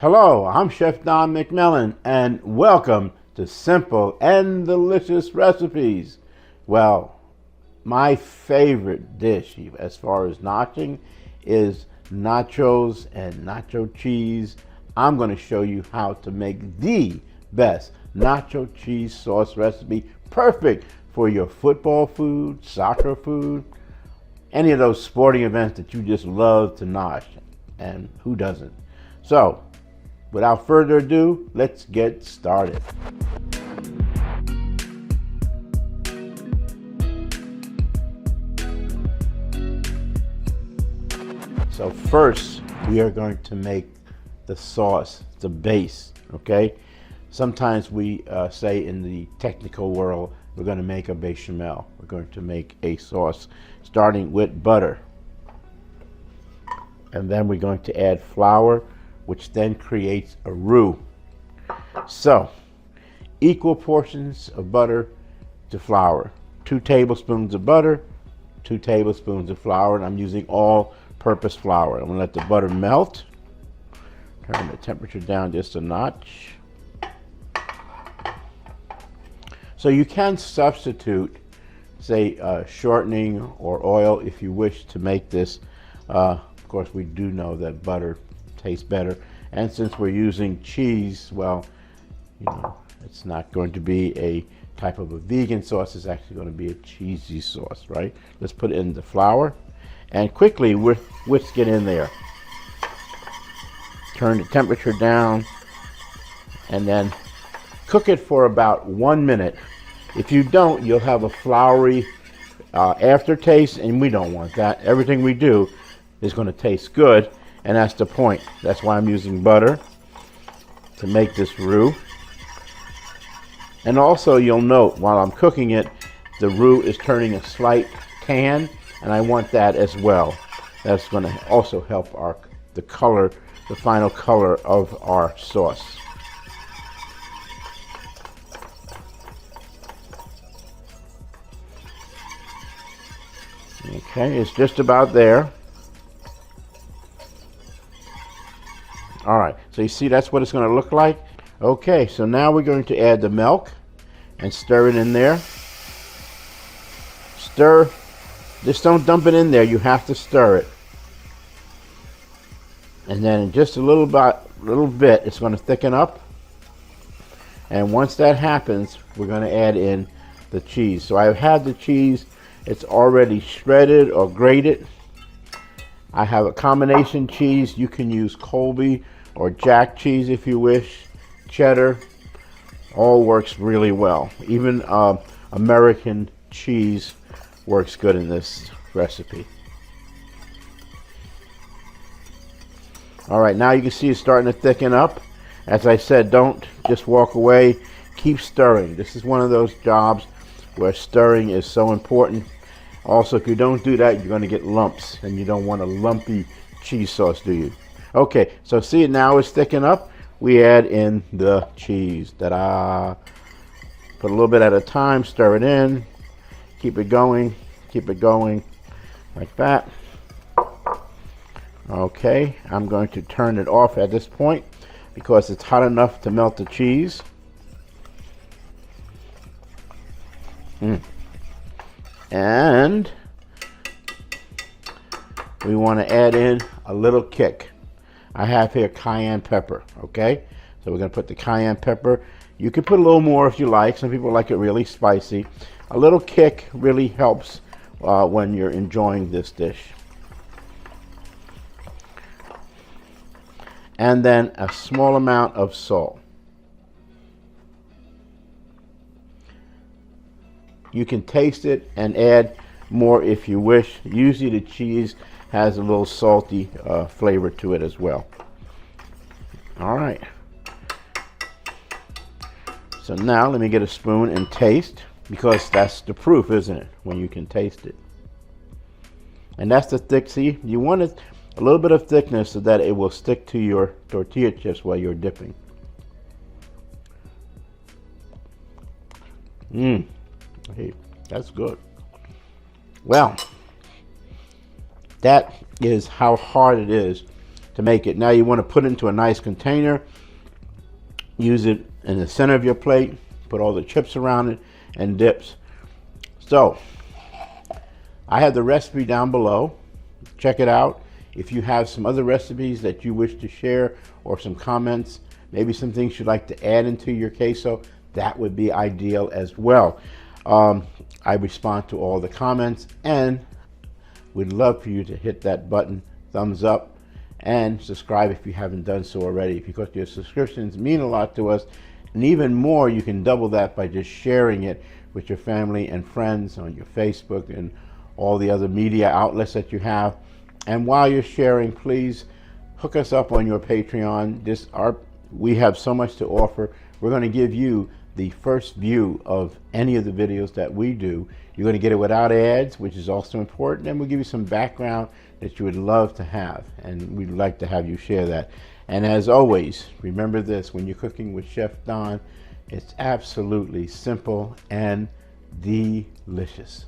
Hello, I'm Chef Don McMillan, and welcome to Simple and Delicious Recipes. Well, my favorite dish as far as nachos is nachos and nacho cheese. I'm going to show you how to make the best nacho cheese sauce recipe, perfect for your football food, soccer food, any of those sporting events that you just love to nosh, and who doesn't? So, without further ado, let's get started. So first, we are going to make the sauce, the base, okay? Sometimes we say in the technical world, we're going to make a bechamel. We're going to make a sauce starting with butter. And then we're going to add flour, which then creates a roux. So, equal portions of butter to flour. 2 tablespoons of butter, 2 tablespoons of flour, and I'm using all-purpose flour. I'm gonna let the butter melt. Turn the temperature down just a notch. So you can substitute, say, shortening or oil if you wish to make this. Of course, we do know that butter tastes better, and since we're using cheese, well, you know, it's not going to be a type of a vegan sauce. It's actually going to be a cheesy sauce, right? Let's put in the flour and quickly whisk it in there. Turn the temperature down and then cook it for about 1 minute. If you don't, you'll have a floury aftertaste, and we don't want that. Everything we do is going to taste good. And that's the point. That's why I'm using butter to make this roux. And also you'll note while I'm cooking it, the roux is turning a slight tan, and I want that as well. That's going to also help the color, the final color of our sauce. Okay, it's just about there. All right, so you see that's what it's going to look like. Okay, so now we're going to add the milk and stir it in there. Stir, just don't dump it in there, you have to stir it. And then in just a little bit, it's going to thicken up. And once that happens, we're going to add in the cheese. So I've had the cheese, it's already shredded or grated. I have a combination cheese. You can use Colby or Jack cheese if you wish. Cheddar, all works really well. Even American cheese works good in this recipe. All right, now you can see it's starting to thicken up. As I said, don't just walk away. Keep stirring. This is one of those jobs where stirring is so important. Also, if you don't do that, you're going to get lumps, and you don't want a lumpy cheese sauce, do you? Okay, so see it now is thickened up. We add in the cheese. Ta-da! Put a little bit at a time, stir it in, keep it going, like that. Okay, I'm going to turn it off at this point because it's hot enough to melt the cheese. And we want to add in a little kick. I have here cayenne pepper, okay? So we're going to put the cayenne pepper. You can put a little more if you like. Some people like it really spicy. A little kick really helps when you're enjoying this dish. And then a small amount of salt. You can taste it and add more if you wish. Usually the cheese has a little salty flavor to it as well. All right. So now let me get a spoon and taste, because that's the proof, isn't it? When you can taste it. And that's the thick, see, you want it a little bit of thickness so that it will stick to your tortilla chips while you're dipping. Hey, that's good. Well, that is how hard it is to make it. Now you want to put it into a nice container. Use it in the center of your plate. Put all the chips around it and dips. So I have the recipe down below. Check it out. If you have some other recipes that you wish to share or some comments, maybe some things you'd like to add into your queso, that would be ideal as well. I respond to all the comments, and we'd love for you to hit that button, thumbs up, and subscribe if you haven't done so already, because your subscriptions mean a lot to us. And even more, you can double that by just sharing it with your family and friends on your Facebook and all the other media outlets that you have. And while you're sharing, please hook us up on your Patreon. We have so much to offer. We're going to give you the first view of any of the videos that we do. You're going to get it without ads, which is also important, and we'll give you some background that you would love to have, and we'd like to have you share that. And as always, remember this: when you're cooking with Chef Don, it's absolutely simple and delicious.